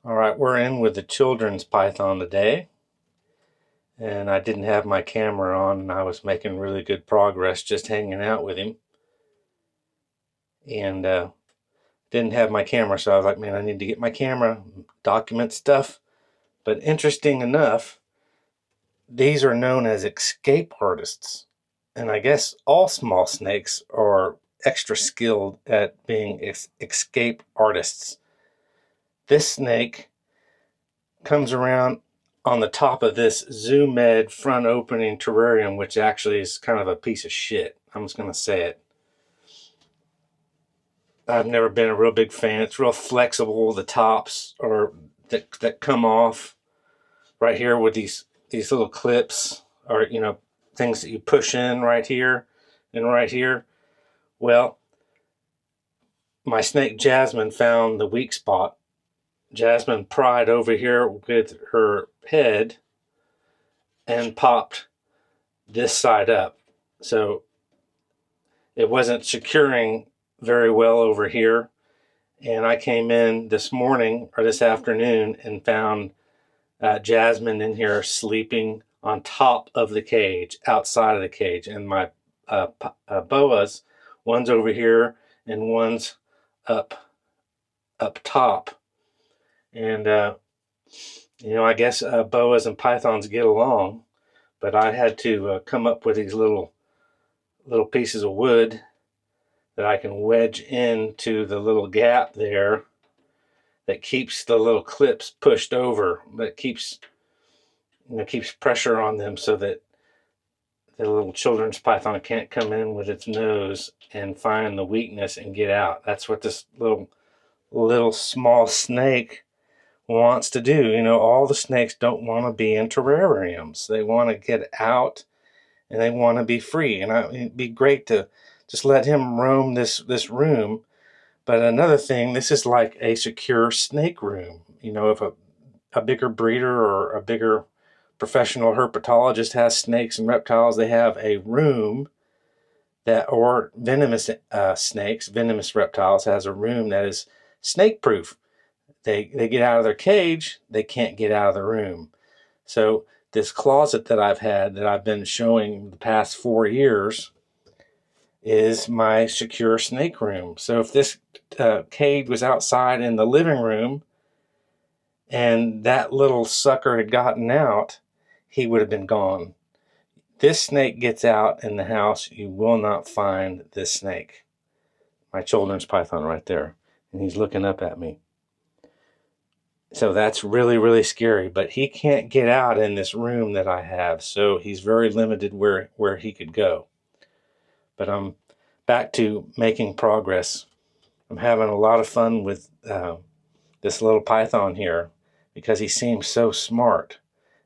All right, we're in with the children's python today, and I didn't have my camera on, and I was making really good progress just hanging out with him, and didn't have my camera, so I was like, man, I need to get my camera, document stuff. But interesting enough, these are known as escape artists, and I guess all small snakes are extra skilled at being escape artists. This snake comes around on the top of this Zoo Med front opening terrarium, which actually is kind of a piece of shit. I'm just going to say it. I've never been a real big fan. It's real flexible. The tops are that come off right here with these little clips, or things that you push in right here and right here. Well, my snake Jasmine found the weak spot. Jasmine pried over here with her head and popped this side up. So it wasn't securing very well over here. And I came in this morning or this afternoon and found Jasmine in here sleeping on top of the cage, outside of the cage. And my boas, one's over here and one's up top. And, I guess boas and pythons get along, but I had to come up with these little pieces of wood that I can wedge into the little gap there that keeps the little clips pushed over, that keeps pressure on them so that the little children's python can't come in with its nose and find the weakness and get out. That's what this little small snake wants to do. All the snakes don't want to be in terrariums. They want to get out and they want to be free. And it'd be great to just let him roam this room. But another thing, this is like a secure snake room. If a bigger breeder or a bigger professional herpetologist has snakes and reptiles, they have a room or venomous snakes, venomous reptiles has a room that is snake proof. They get out of their cage, they can't get out of the room. So this closet that I've been showing the past 4 years is my secure snake room. So if this cage was outside in the living room and that little sucker had gotten out, he would have been gone. This snake gets out in the house, you will not find this snake. My children's python right there. And he's looking up at me. So that's really, really scary. But he can't get out in this room that I have. So he's very limited where he could go. But I'm back to making progress. I'm having a lot of fun with this little python here because he seems so smart.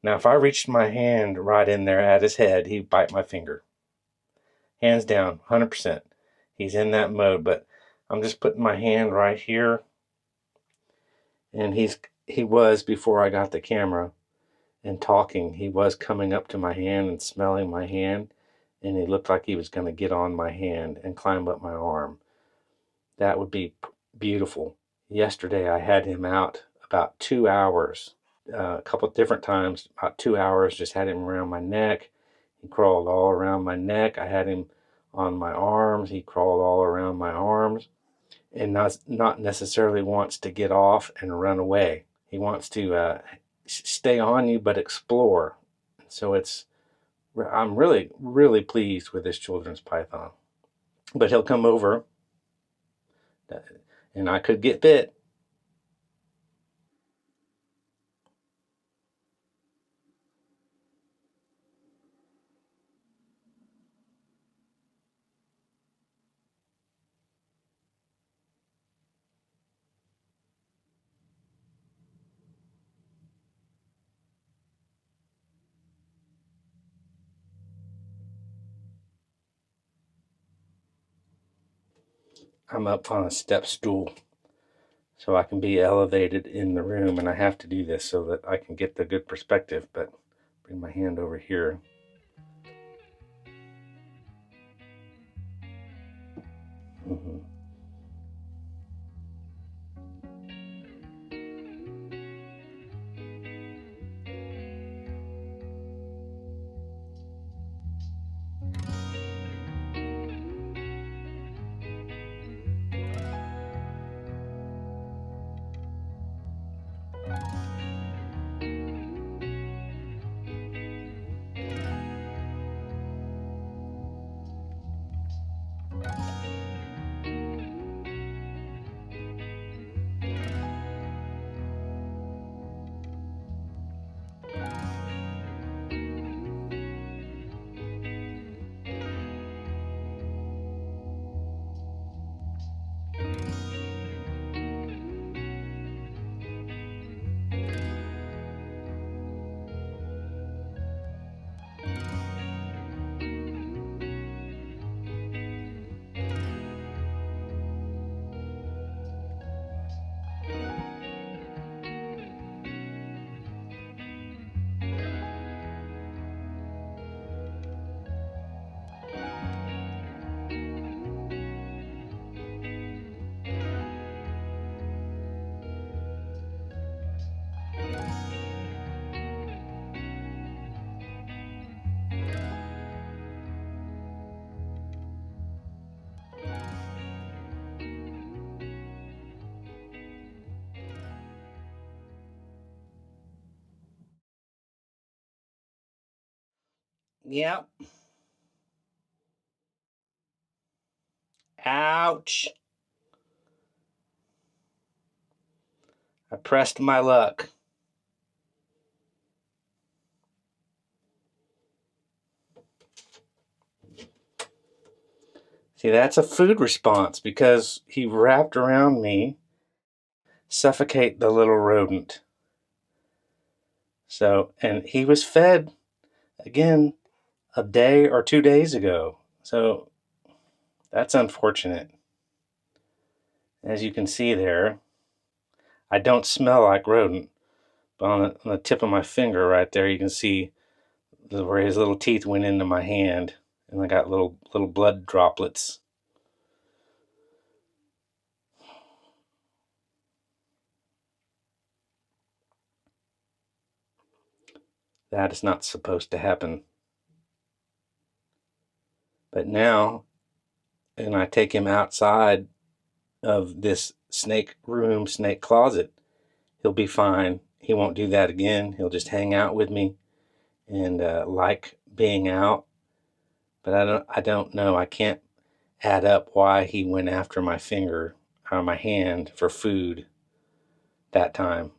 Now, if I reached my hand right in there at his head, he'd bite my finger. Hands down, 100%. He's in that mode, but I'm just putting my hand right here. And he was, before I got the camera and talking, he was coming up to my hand and smelling my hand. And he looked like he was going to get on my hand and climb up my arm. That would be beautiful. Yesterday, I had him out about 2 hours. A couple of different times, about 2 hours, just had him around my neck. He crawled all around my neck. I had him on my arms. He crawled all around my arms, and not necessarily wants to get off and run away. He wants to stay on you, but explore. So I'm really, really pleased with this children's python. But he'll come over, and I could get bit. I'm up on a step stool, so I can be elevated in the room, and I have to do this so that I can get the good perspective. But bring my hand over here. Mm-hmm. Yep. Ouch. I pressed my luck. See, that's a food response because he wrapped around me, suffocate the little rodent. So, and he was fed again a day or 2 days ago. So that's unfortunate. As you can see there, I don't smell like rodent, but on the tip of my finger right there, you can see where his little teeth went into my hand, and I got little blood droplets. That is not supposed to happen. But now, and I take him outside of this snake room, snake closet, he'll be fine. He won't do that again. He'll just hang out with me and like being out. But I don't know. I can't add up why he went after my finger or my hand for food that time.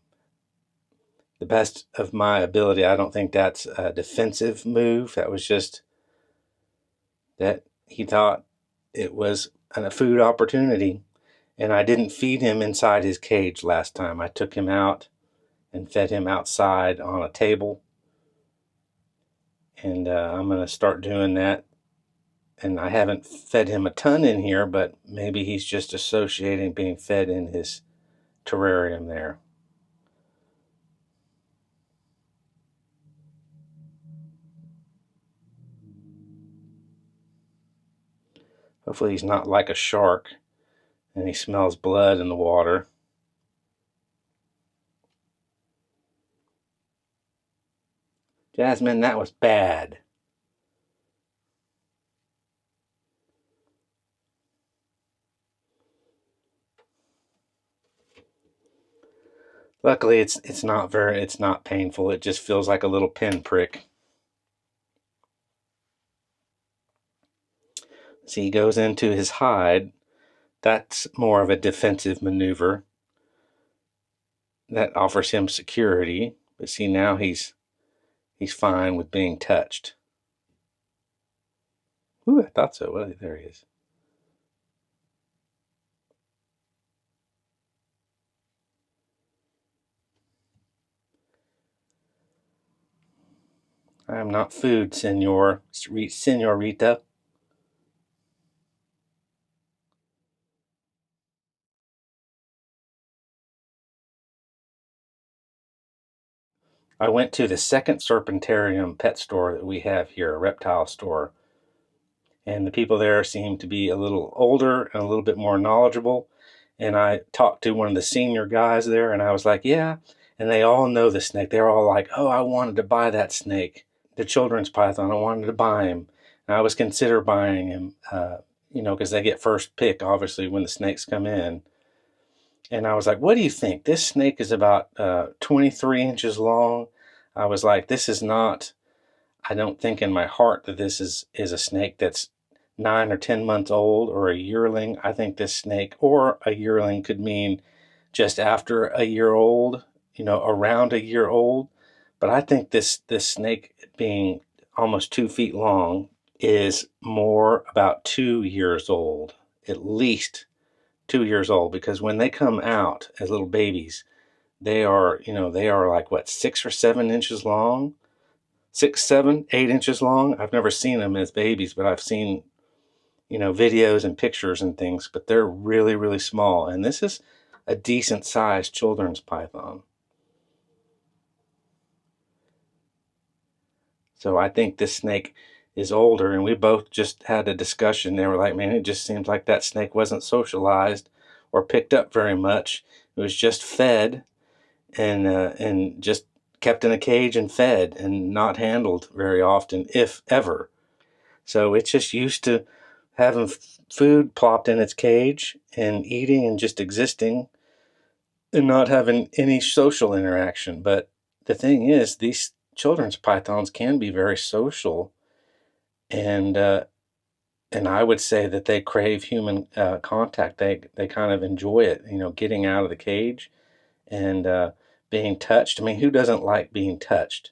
The best of my ability, I don't think that's a defensive move. That was just that he thought it was a food opportunity. And I didn't feed him inside his cage last time. I took him out and fed him outside on a table. And I'm going to start doing that. And I haven't fed him a ton in here, but maybe he's just associating being fed in his terrarium there. Hopefully he's not like a shark and he smells blood in the water. Jasmine, that was bad. Luckily, it's not painful. It just feels like a little pinprick. See, he goes into his hide. That's more of a defensive maneuver. That offers him security. But see, now he's fine with being touched. Ooh, I thought so. Well, there he is. I am not food, senorita. I went to the second serpentarium pet store that we have here, a reptile store. And the people there seem to be a little older and a little bit more knowledgeable. And I talked to one of the senior guys there, and I was like, yeah. And they all know the snake. They're all like, oh, I wanted to buy that snake, the children's python. I wanted to buy him. And I was consider buying him, because they get first pick, obviously, when the snakes come in. And I was like, what do you think? This snake is about 23 inches long. I was like, this is not, I don't think in my heart that this is a snake that's 9 or 10 months old or a yearling. I think this snake or a yearling could mean just after a year old, around a year old. But I think this snake being almost 2 feet long is more about 2 years old, at least 2 years old, because when they come out as little babies, they are like what, 6 or 7 inches long, 6, 7, 8 inches long. I've never seen them as babies, but I've seen, videos and pictures and things, but they're really, really small. And this is a decent sized children's python. So I think this snake is older, and we both just had a discussion. They were like, man, it just seems like that snake wasn't socialized or picked up very much. It was just fed and just kept in a cage and fed and not handled very often, if ever. So it's just used to having food plopped in its cage and eating and just existing and not having any social interaction. But the thing is, these children's pythons can be very social and I would say that they crave human contact. They kind of enjoy it, getting out of the cage and being touched. I mean, who doesn't like being touched?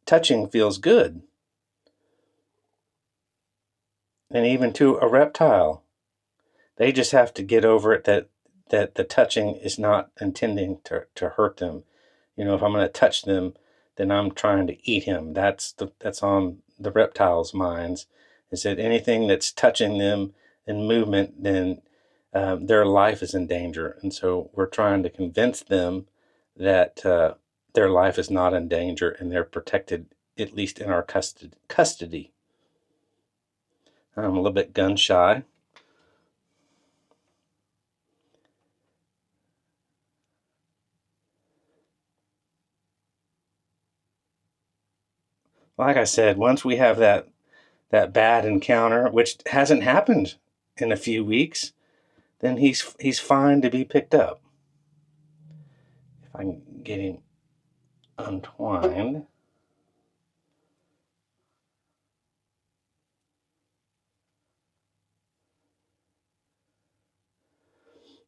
Touching feels good, and even to a reptile, they just have to get over it that the touching is not intending to hurt them. If I'm going to touch them, then I'm trying to eat him. That's on the reptiles' minds. Is that anything that's touching them in movement, then their life is in danger. And so we're trying to convince them that their life is not in danger and they're protected, at least in our custody. I'm a little bit gun shy. Like I said, once we have that bad encounter, which hasn't happened in a few weeks, then he's fine to be picked up. If I can get him untwined.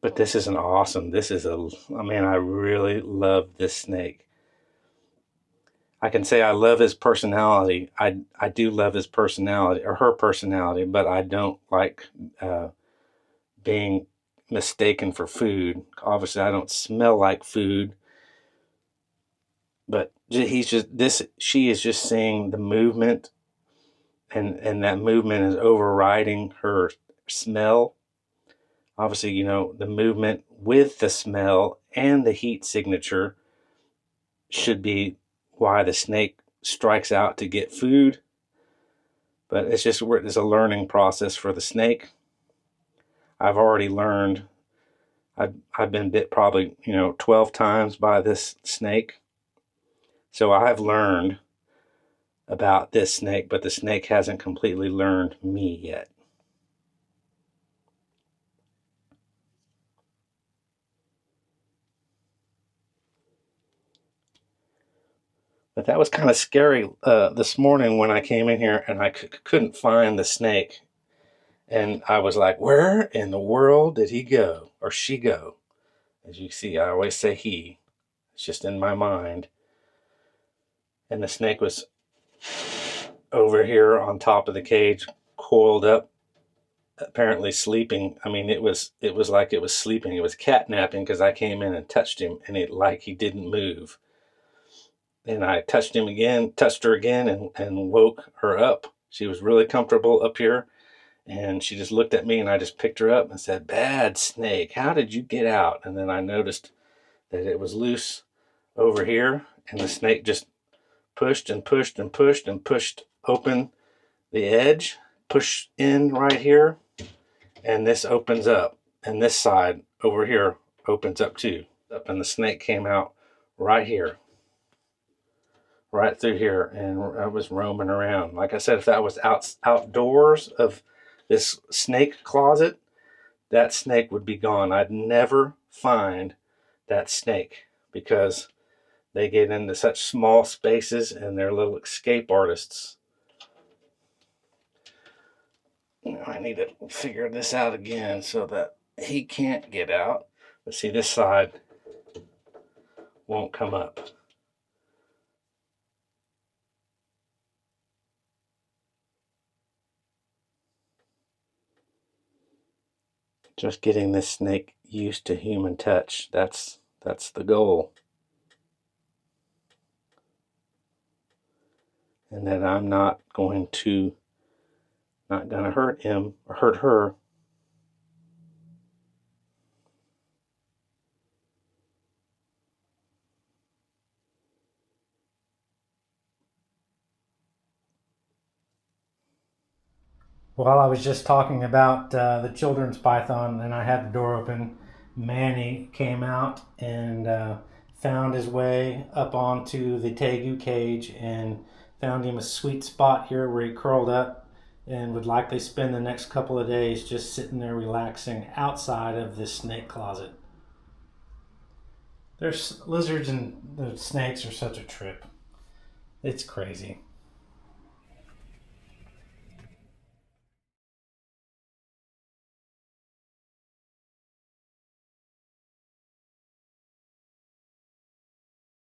But this is I mean, I really love this snake. I can say I love his personality. I do love his personality, or her personality, but I don't like being mistaken for food. Obviously, I don't smell like food, but she is just seeing the movement, and that movement is overriding her smell. Obviously, the movement with the smell and the heat signature should be why the snake strikes out to get food. But it's a learning process for the snake. I've already learned. I've been bit probably 12 times by this snake. So I've learned about this snake, but the snake hasn't completely learned me yet. But that was kind of scary this morning when I came in here and I couldn't find the snake. And I was like, where in the world did he go or she go? As you see, I always say he. It's just in my mind. And the snake was over here on top of the cage, coiled up, apparently sleeping. I mean, it was like it was sleeping. It was catnapping because I came in and touched him, and he didn't move. And I touched her again, and woke her up. She was really comfortable up here, and she just looked at me, and I just picked her up and said, "Bad snake, how did you get out?" And then I noticed that it was loose over here, and the snake just pushed and pushed and pushed and pushed open the edge, pushed in right here, and this opens up, and this side over here opens up too. And the snake came out right here, right through here, and I was roaming around. Like I said, if that was outdoors of this snake closet, that snake would be gone. I'd never find that snake because they get into such small spaces and they're little escape artists. I need to figure this out again so that he can't get out. But see, this side won't come up. Just getting this snake used to human touch. That's the goal. And that I'm not going to hurt him or hurt her. While I was just talking about the children's python and I had the door open, Manny came out and found his way up onto the tegu cage and found him a sweet spot here where he curled up and would likely spend the next couple of days just sitting there relaxing outside of this snake closet. There's lizards and the snakes are such a trip. It's crazy.